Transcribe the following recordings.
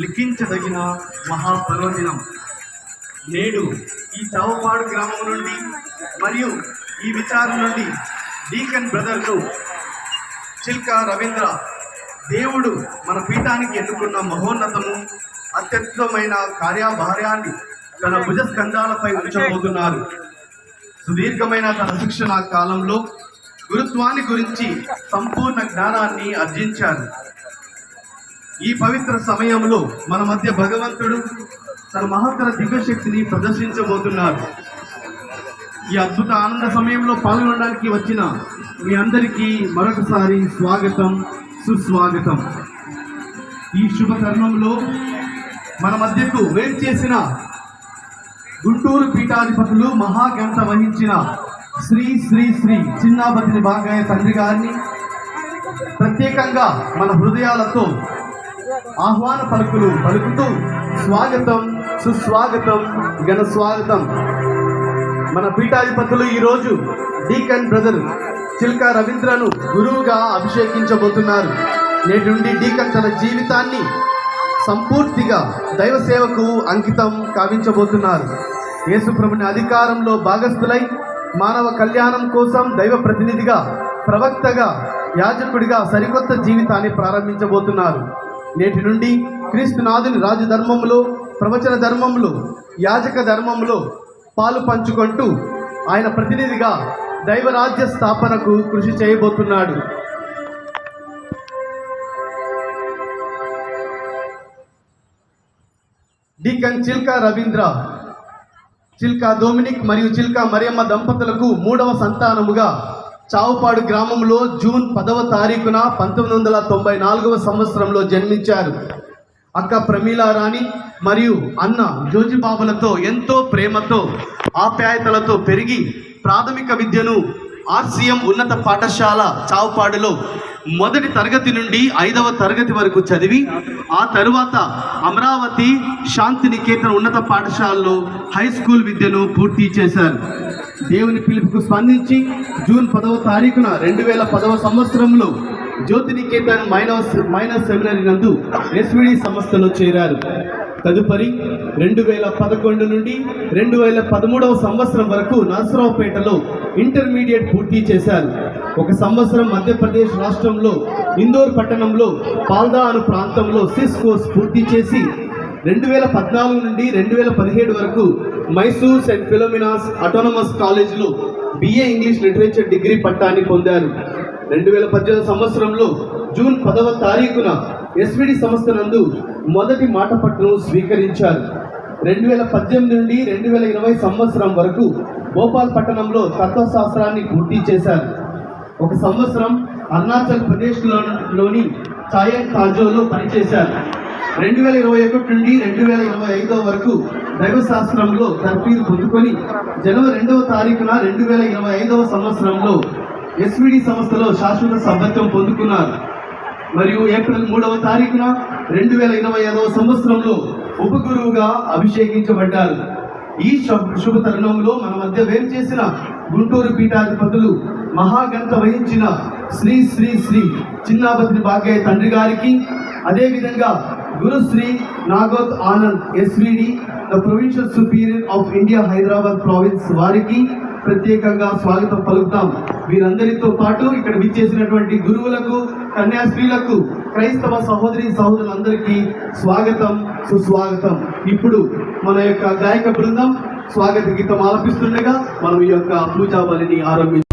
లిఖించదగిన మహాపర్వదినం. నేడు ఈ చావుపాడు గ్రామం నుండి మరియు ఈ విచారణ నుండి డీకన్ బ్రదర్లు చిల్కా రవీంద్ర దేవుడు మన పీఠానికి ఎన్నుకున్న మహోన్నతము అత్యద్భుతమైన కార్యభార్యాన్ని తన భుజస్కంధాలపై ఉంచబోతున్నారు. సుదీర్ఘమైన తన శిక్షణ కాలంలో గురుత్వాన్ని గురించి సంపూర్ణ జ్ఞానాన్ని ఆర్జించారు. ఈ పవిత్ర సమయంలో మన మధ్య భగవంతుడు తన మహత్తర దివ్యశక్తిని ప్రదర్శించబోతున్నారు. ఈ అద్భుత ఆనంద సమయంలో పాల్గొనడానికి వచ్చిన మీ అందరికీ మరొకసారి స్వాగతం, సుస్వాగతం. ఈ శుభ తరుణంలో మన మధ్యకు వేరు చేసిన గుంటూరు పీఠాధిపతులు మహాఘంట వహించిన శ్రీ శ్రీ శ్రీ చిన్నాబతిని బాగయ్య తండ్రి గారిని ప్రత్యేకంగా మన హృదయాలతో ఆహ్వాన పలుకులు పలుకుతూ స్వాగతం, సుస్వాగతం, ఘన స్వాగతం. మన పీఠాధిపతులు ఈరోజు డీకన్ బ్రదర్ చిల్కా రవీంద్రను గురువుగా అభిషేకించబోతున్నారు. నేటి నుండి డీకన్ తన జీవితాన్ని సంపూర్తిగా దైవ సేవకు అంకితం కావించబోతున్నారు. యేసుప్రభుని అధికారంలో భాగస్థులై మానవ కళ్యాణం కోసం దైవ ప్రతినిధిగా, ప్రవక్తగా, యాజకుడిగా సరికొత్త జీవితాన్ని ప్రారంభించబోతున్నారు. నేటి నుండి క్రీస్తునాథుని రాజధర్మంలో, ప్రవచన ధర్మంలో, యాజక ధర్మంలో పాలు పంచుకుంటూ ఆయన ప్రతినిధిగా దైవరాజ్య స్థాపనకు కృషి చేయబోతున్నాడు. డీకన్ చిల్కా రవీంద్ర, చిల్కా డొమినిక్ మరియు చిల్కా మరియమ్మ దంపతులకు 3వ సంతానముగా చావుపాడు గ్రామంలో జూన్ 10వ తారీఖున 1994వ సంవత్సరంలో జన్మించారు. అక్క ప్రమీలా రాణి మరియు అన్న జోజిబాబులతో ఎంతో ప్రేమతో, ఆప్యాయతలతో పెరిగి ప్రాథమిక విద్యను ఆర్సీఎం ఉన్నత పాఠశాల చావుపాడులో 1వ తరగతి నుండి 5వ తరగతి వరకు చదివి ఆ తరువాత అమరావతి శాంతినికేతన్ ఉన్నత పాఠశాలలో హై స్కూల్ విద్యను పూర్తి చేశారు. దేవుని పిలుపుకు స్పందించి జూన్ 10వ తారీఖున 2010వ సంవత్సరంలో జ్యోతినికేతన్ మైనర్ సెమినరీ నందు ఎస్విడి సంస్థలో చేరారు. తదుపరి 2011 నుండి 2013వ సంవత్సరం వరకు నర్సరావుపేటలో ఇంటర్మీడియట్ పూర్తి చేశారు. 1 సంవత్సరం మధ్యప్రదేశ్ రాష్ట్రంలో ఇందోర్ పట్టణంలో పాల్దా అను ప్రాంతంలో సిస్ కోర్స్ పూర్తి చేసి 2014 నుండి 2017 వరకు మైసూర్ సెయింట్ ఫిలోమినాస్ అటానమస్ కాలేజీలో బిఏ ఇంగ్లీష్ లిటరేచర్ డిగ్రీ పట్టాన్ని పొందారు. 2018 సంవత్సరంలో జూన్ 10వ తారీఖున ఎస్విడి సంస్థ నందు మొదటి మాట పట్టును స్వీకరించారు. 2018 నుండి 2020 సంవత్సరం వరకు భోపాల్ పట్టణంలో తత్వశాస్త్రాన్ని పూర్తి చేశారు. 1 సంవత్సరం అరుణాచల్ ప్రదేశ్లోని చాయన్ తాజోలో పనిచేశారు. 2021 నుండి 2025 వరకు దైవశాస్త్రంలో తర్ఫీదు పొందుకొని జనవరి 2వ తారీఖున 2025వ సంవత్సరంలో ఎస్విడి సంస్థలో శాశ్వత సభ్యత్వం పొందుకున్నారు. మరియు ఏప్రిల్ 3వ తారీఖున 2025వ సంవత్సరంలో ఉపగురువుగా అభిషేకించబడ్డారు. ఈ శుభ తరుణంలో మన మధ్య వేరు చేసిన గుంటూరు పీఠాధిపతులు మహాఘంట వహించిన శ్రీ శ్రీ శ్రీ చిన్నాబతిని బాగయ్య తండ్రి గారికి, అదేవిధంగా Gurushri Nagoth Anand SVD the provincial superior of India Hyderabad province వారికి ప్రత్యేకంగా స్వాగతం పలుకుతాం. వీరందరితో పాటు ఇక్కడ విచ్చేసినటువంటి గురువులకు, కన్యాస్త్రీలకు, క్రైస్తవ సహోదరి సహోదరులందరికీ స్వాగతం, సుస్వాగతం. ఇప్పుడు మన యొక్క గాయక బృందం స్వాగత గీతం ఆలపిస్తుండగా మనం ఈ యొక్క పూజా బలిని ఆరంభించాం.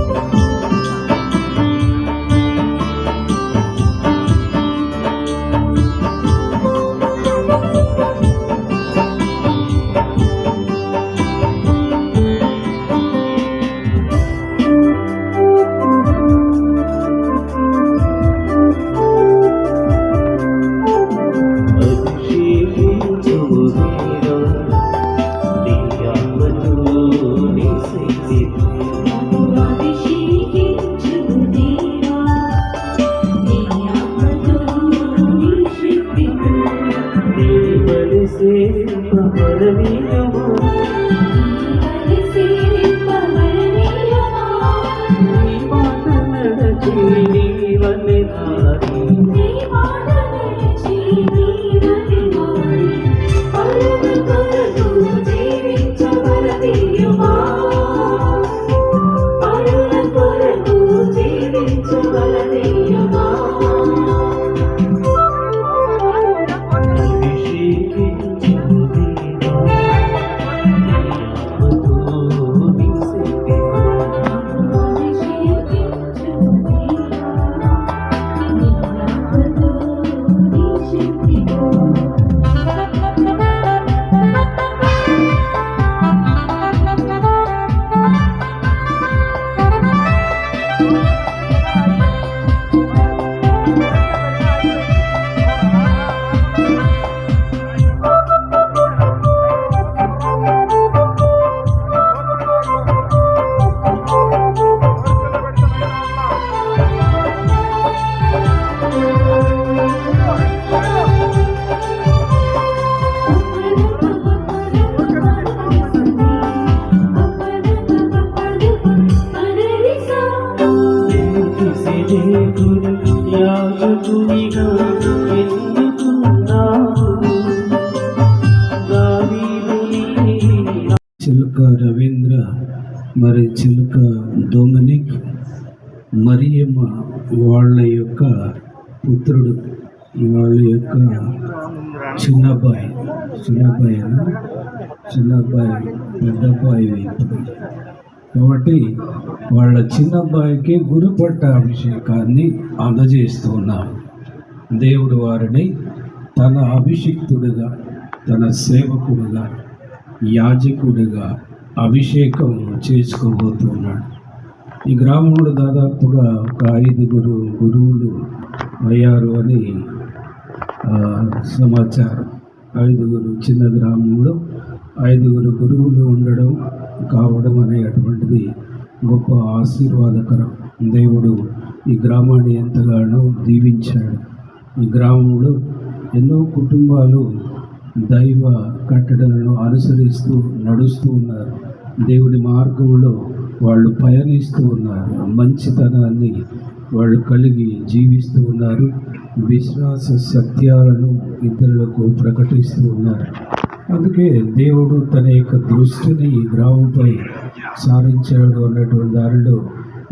మరి చిలుక డొమినిక్ మరియమ్మ వాళ్ళ యొక్క పుత్రుడు, వాళ్ళ యొక్క చిన్నబ్బాయి పెద్దబ్బాయి ఇప్పుడు. కాబట్టి వాళ్ళ చిన్నబ్బాయికి గురుపట్ట అభిషేకాన్ని అందజేస్తూ ఉన్నాం. దేవుడు వారిని తన అభిషిక్తుడిగా, తన సేవకుడిగా, యాజకుడిగా అభిషేకం చేసుకోబోతున్నాడు. ఈ గ్రామంలో దాదాపుగా ఒక 5 గురువులు అయ్యారు అని సమాచారం. 5 చిన్న గ్రామంలో 5 గురువులు కావడం అనేటువంటిది గొప్ప ఆశీర్వాదకరం. దేవుడు ఈ గ్రామాన్ని ఎంతగానో దీవించాడు. ఈ గ్రామంలో ఎన్నో కుటుంబాలు దైవ కట్టడలను అనుసరిస్తూ నడుస్తూ ఉన్నారు. దేవుని మార్గంలో వాళ్ళు పయనిస్తూ ఉన్నారు. మంచితనాన్ని వాళ్ళు కలిగి జీవిస్తూ ఉన్నారు. విశ్వాస సత్యాలను ఇతరులకు ప్రకటిస్తూ ఉన్నారు. అందుకే దేవుడు తన యొక్క దృష్టిని ఈ గ్రామంపై సారించాడు అన్నటువంటి దానిలో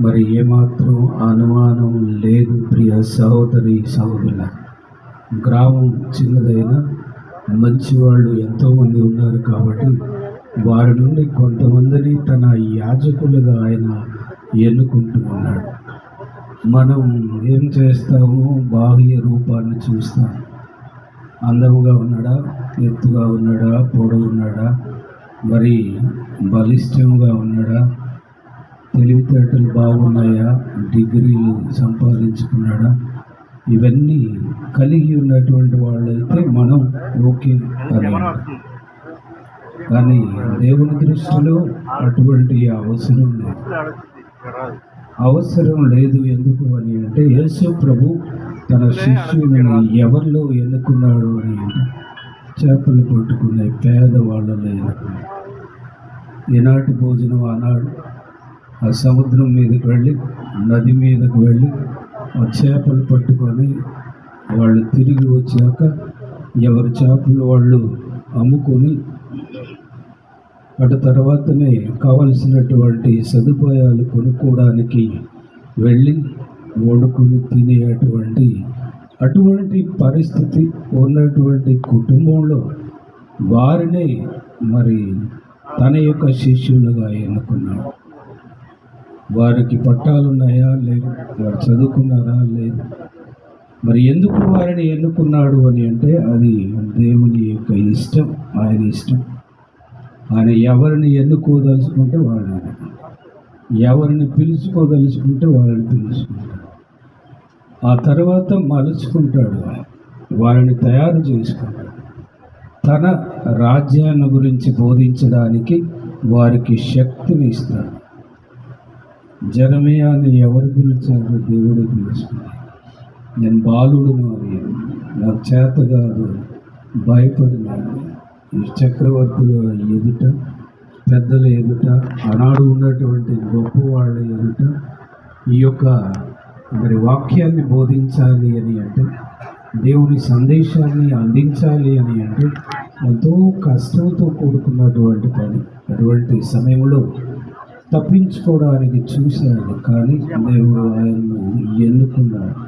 మరి ఏమాత్రం అనుమానం లేదు. ప్రియ సహోదరి సహోదరుల, గ్రామం చిన్నదైనా మంచివాళ్ళు ఎంతోమంది ఉన్నారు కాబట్టి వారి నుండి కొంతమందిని తన యాజకులుగా ఆయన ఎన్నుకుంటూ ఉన్నాడు. మనం ఏం చేస్తామో బాహ్య రూపాన్ని చూస్తాం. అందముగా ఉన్నాడా, ఎత్తుగా ఉన్నాడా, పొడవు ఉన్నాడా, మరి బలిష్టంగా ఉన్నాడా, తెలివితేటలు బాగున్నాయా, డిగ్రీలు సంపాదించుకున్నాడా, ఇవన్నీ కలిగి ఉన్నటువంటి వాళ్ళైతే మనం ఓకే అని. కానీ దేవుని దృష్టిలో అటువంటి అవసరం లేదు. ఎందుకు అని అంటే యేసు ప్రభు తన శిష్యులను ఎవరిలో ఎన్నుకున్నాడు అని అంటే చేపలు పట్టుకునే పేదవాళ్ళలో ఎన్నుకున్నాడు. ఈనాటి భోజనం ఆనాడు ఆ సముద్రం మీదకి వెళ్ళి, నది మీదకు వెళ్ళి ఆ చేపలు పట్టుకొని వాళ్ళు తిరిగి వచ్చాక ఎవరి చేపలు వాళ్ళు అమ్ముకొని అటు తర్వాతనే కావలసినటువంటి సదుపాయాలు కొనుక్కోవడానికి వెళ్ళి వండుకొని అటువంటి పరిస్థితి ఉన్నటువంటి కుటుంబంలో వారినే మరి తన యొక్క శిష్యులుగా ఎన్నుకున్నాడు. వారికి పట్టాలున్నాయా లేవు, వారు చదువుకున్నారా లేదు. మరి ఎందుకు వారిని ఎన్నుకున్నాడు అని అంటే అది దేవుని యొక్క ఇష్టం, ఆయన ఇష్టం. ఆయన ఎవరిని ఎన్నుకోదలుచుకుంటే వాళ్ళని, ఎవరిని పిలుచుకోదలుచుకుంటే వాళ్ళని పిలుచుకుంటాడు. ఆ తర్వాత మలుచుకుంటాడు, వారిని తయారు చేసుకుంటాడు. తన రాజ్యాన్ని గురించి బోధించడానికి వారికి శక్తిని ఇస్తాడు. జెరమయాని ఎవరు పిలిచారు? దేవుడు పిలుచుకున్నాడు. నేను బాలుడును అని, నాకు చేత కాదు, భయపడినాడు. ఈ చక్రవర్తుల ఎదుట, పెద్దల ఎదుట, ఆనాడు ఉన్నటువంటి గొప్ప వాళ్ళ ఎదుట ఈ యొక్క మరి వాక్యాన్ని బోధించాలి అని అంటే, దేవుని సందేశాన్ని అందించాలి అని అంటే ఎంతో కష్టంతో కూడుకున్నటువంటి పని. అటువంటి సమయంలో తప్పించుకోవడానికి చూశాడు, కానీ దేవుడు ఆయన్ను ఎన్నుకున్నాడు.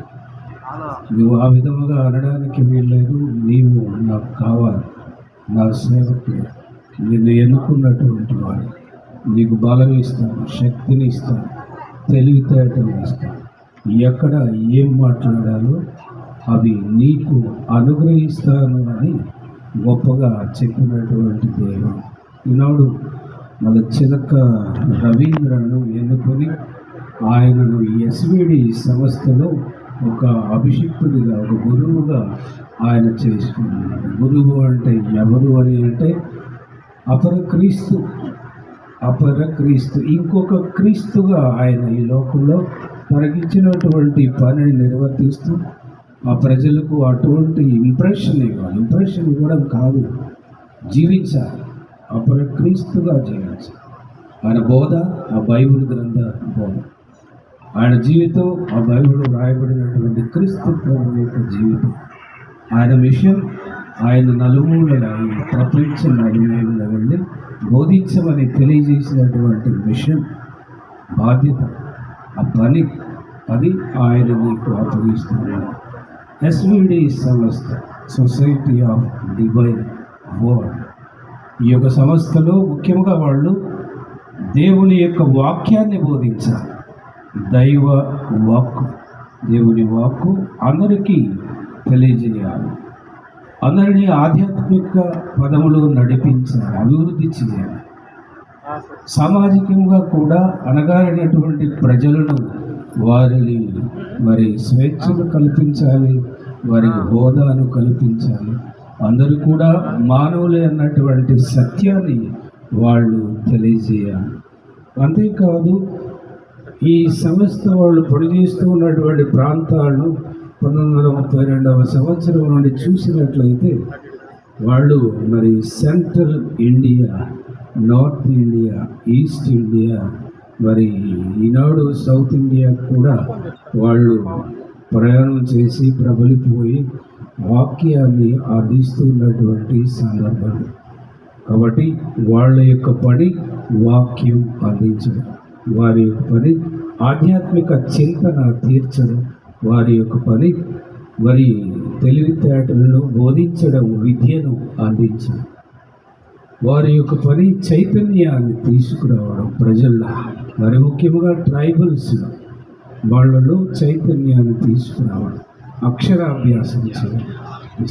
నువ్వు ఆ విధముగా అనడానికి వీల్లేదు. నీవు నాకు కావాలి, నా సేవకుడు, నిన్ను ఎన్నుకున్నటువంటి వాడు. నీకు బలం ఇస్తాను, శక్తిని ఇస్తాను, తెలివితేటలు ఇస్తాను. ఎక్కడ ఏం మాట్లాడాలో అవి నీకు అనుగ్రహిస్తాను అని గొప్పగా చెప్పినటువంటి దేవుడు. ఈనాడు మన చిలక రవీంద్రను ఎన్నుకొని ఆయనను ఎస్విడి సంస్థలో ఒక అభిషిక్తుడిగా, ఒక గురువుగా ఆయన చేసుకున్నాడు. గురువు అంటే ఎవరు అని అంటే అపర క్రీస్తు, ఇంకొక క్రీస్తుగా ఆయన ఈ లోకంలో తనకిచ్చినటువంటి పనిని నిర్వర్తిస్తూ ఆ ప్రజలకు అటువంటి ఇంప్రెషన్ ఇవ్వడం కాదు, జీవించాలి, అపర క్రీస్తుగా జీవించాలి. ఆయన బోధ ఆ బైబిల్ గ్రంథ బోధ, ఆయన జీవితం ఆ బైబిల్లో రాయబడినటువంటి క్రీస్తు ప్రభు యొక్క జీవితం. ఆయన మిషన్ ఆయన నలుమూలల ఈ ప్రపంచ నలుమూలల వెళ్ళి బోధించమని తెలియజేసినటువంటి మిషన్ బాధ్యత, ఆ పని, అది ఆయన నీకు అప్పగిస్తున్నాడు. ఎస్విడి సంస్థ, సొసైటీ ఆఫ్ డివైన్ వర్డ్. ఈ యొక్క సంస్థలో ముఖ్యంగా వాళ్ళు దేవుని యొక్క వాక్యాన్ని బోధించాలి. దైవ వాక్కు, దేవుని వాక్కు అందరికీ తెలియజేయాలి. అందరినీ ఆధ్యాత్మిక పదములో నడిపించాలి, అభివృద్ధి చేయాలి. సామాజికంగా కూడా అనగారినటువంటి ప్రజలను వారిని మరి స్వేచ్ఛను కల్పించాలి, వారికి హోదాను కల్పించాలి. అందరూ కూడా మానవులే అన్నటువంటి సత్యాన్ని వాళ్ళు తెలియజేయాలి. అంతేకాదు, ఈ సంస్థ వాళ్ళు పనిచేస్తూ ఉన్నటువంటి ప్రాంతాలను 1932 సంవత్సరం నుండి చూసినట్లయితే వాళ్ళు మరి central India, north India, east India, మరి ఈనాడు సౌత్ ఇండియా కూడా వాళ్ళు ప్రయాణం చేసి ప్రబలిపోయి వాక్యాన్ని అందిస్తున్నటువంటి సందర్భాలు. కాబట్టి వాళ్ళ యొక్క పని వాక్యం అందించడం, వారి యొక్క పని ఆధ్యాత్మిక చింతన తీర్చడం, వారి యొక్క పని మరి తెలివితేటలను బోధించడం, విద్యను అందించడం, వారి యొక్క పని చైతన్యాన్ని తీసుకురావడం ప్రజల్లో, మరి ముఖ్యంగా ట్రైబల్స్ వాళ్ళలో చైతన్యాన్ని తీసుకురావడం, అక్షరాభ్యాసం చేయడం,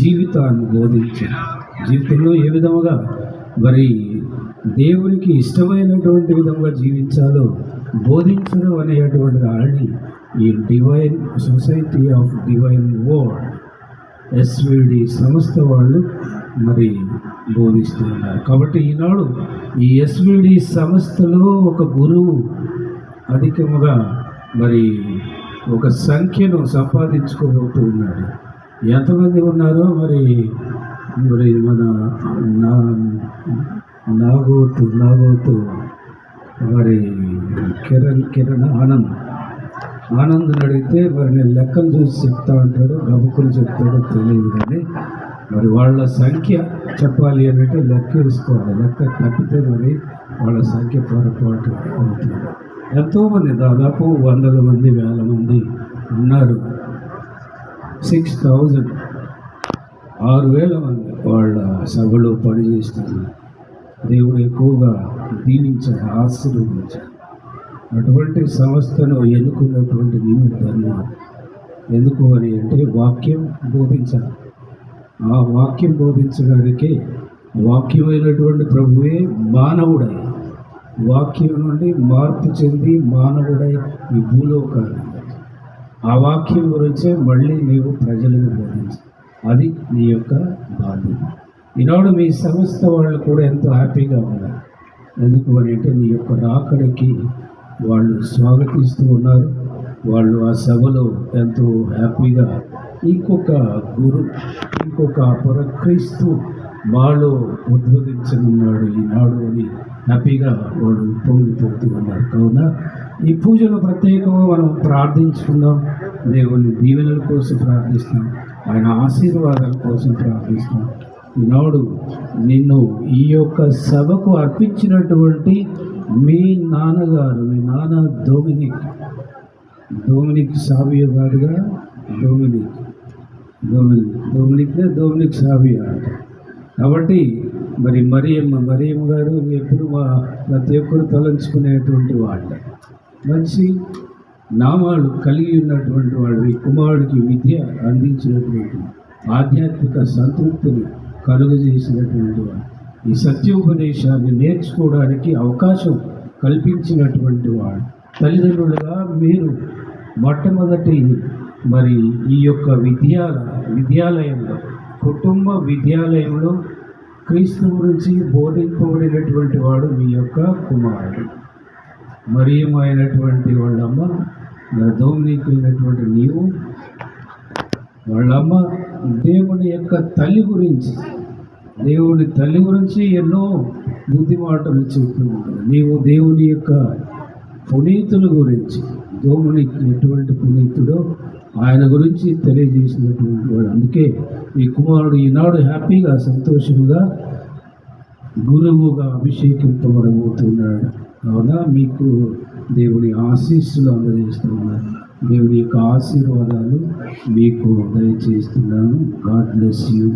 జీవితాన్ని బోధించడం, జీవితంలో ఏ విధముగా మరి దేవునికి ఇష్టమైనటువంటి విధంగా జీవించాలో బోధించడం అనేటువంటి దాన్ని ఈ divine society of divine word, SVD సంస్థ వాళ్ళు మరి బోధిస్తూ ఉన్నారు. కాబట్టి ఈనాడు ఈ ఎస్విడి సంస్థలో ఒక గురువు అధికముగా మరి ఒక సంఖ్యను సంపాదించుకోబోతూ ఉన్నాడు. ఎంతమంది ఉన్నారో మరి మరి మన నాగోతు మరి కిరణ్ ఆనంద్ అడిగితే మరి నేను లెక్కలు చూసి చెప్తా ఉంటాడు, గబుక్కులు చెప్తాడో తెలియదు. కానీ మరి వాళ్ళ సంఖ్య చెప్పాలి అంటే లెక్క వేసుకోవాలి. లెక్క తప్పితే మరి వాళ్ళ సంఖ్య పొరపాటు అవుతుంది. ఎంతోమంది, దాదాపు 100 మంది, 1000 మంది ఉన్నారు. 6000, 6000 మంది వాళ్ళ సభలో పనిచేస్తున్నారు. దేవుడు ఎక్కువగా దీవించాడు, ఆశీర్వదించాడు. అటువంటి సంస్థను ఎన్నుకున్నటువంటి నీవు ధన్యవాదం. ఎందుకు అని అంటే వాక్యం బోధించాలి. ఆ వాక్యం బోధించడానికి వాక్యమైనటువంటి ప్రభువే మానవుడై, వాక్యం నుండి మార్పు చెంది మానవుడై ఈ భూలోకాన్ని, ఆ వాక్యం గురించే మళ్ళీ నీవు ప్రజలను బోధించాలి. అది నీ యొక్క బాధ్యత. ఈనాడు మీ సంస్థ వాళ్ళు కూడా ఎంతో హ్యాపీగా ఉన్నారు. ఎందుకు అని అంటే నీ యొక్క రాకడికి వాళ్ళు స్వాగతిస్తూ ఉన్నారు. వాళ్ళు ఆ సభలో ఎంతో హ్యాపీగా ఇంకొక గురు, ఇంకొక పరక్రీస్తు మాలో ఉద్భవించనున్నాడు ఈనాడు అని హ్యాపీగా వాళ్ళు పొంగిపోతూ ఉన్నారు. కావున ఈ పూజలో ప్రత్యేకంగా మనం ప్రార్థించుకుందాం. దేవుని దీవెనల కోసం ప్రార్థిస్తాం, ఆయన ఆశీర్వాదాల కోసం ప్రార్థిస్తాం. ఈనాడు నిన్ను ఈ యొక్క సభకు అర్పించినటువంటి మీ నాన్నగారు, మీ నాన్న డొమినిక్ సావియో గారుగా, డొమినిక్ సావియో అంట. కాబట్టి మరి మరియమ్మ గారు ఎప్పుడు ప్రతి ఒక్కరు తలంచుకునేటువంటి వాళ్ళే, మంచి నామాలు కలిగి ఉన్నటువంటి వాళ్ళు, ఈ కుమారుడికి విద్య అందించినటువంటి, ఆధ్యాత్మిక సంతృప్తిని కలుగజేసినటువంటి వాడు, ఈ సత్యోపదేశాన్ని నేర్చుకోవడానికి అవకాశం కల్పించినటువంటి వాడు. తల్లిదండ్రులుగా మీరు మొట్టమొదటి మరి ఈ యొక్క విద్యాలయంలో, కుటుంబ విద్యాలయంలో క్రీస్తు గురించి బోధింపబడినటువంటి వాడు మీ యొక్క కుమారుడు. మరియమ్మ అయినటువంటి వాళ్ళమ్మ, డొమినిక్ అయినటువంటి నీవు, వాళ్ళమ్మ దేవుని యొక్క తల్లి గురించి ఎన్నో బుద్ధి మాటలు చెప్తూ ఉంటారు. నీవు దేవుని యొక్క పునీతుల గురించి, డొమినిక్ ఎటువంటి పునీతుడో ఆయన గురించి తెలియజేసినటువంటి వాడు. అందుకే ఈ కుమారుడు ఈనాడు హ్యాపీగా సంతోషంగా గురువుగా అభిషేకింపబడబోతున్నాడు. కావున మీకు దేవుని ఆశీస్సులు అందజేస్తున్నాను. దేవుని యొక్క ఆశీర్వాదాలు మీకు దయచేస్తున్నాను. God bless you.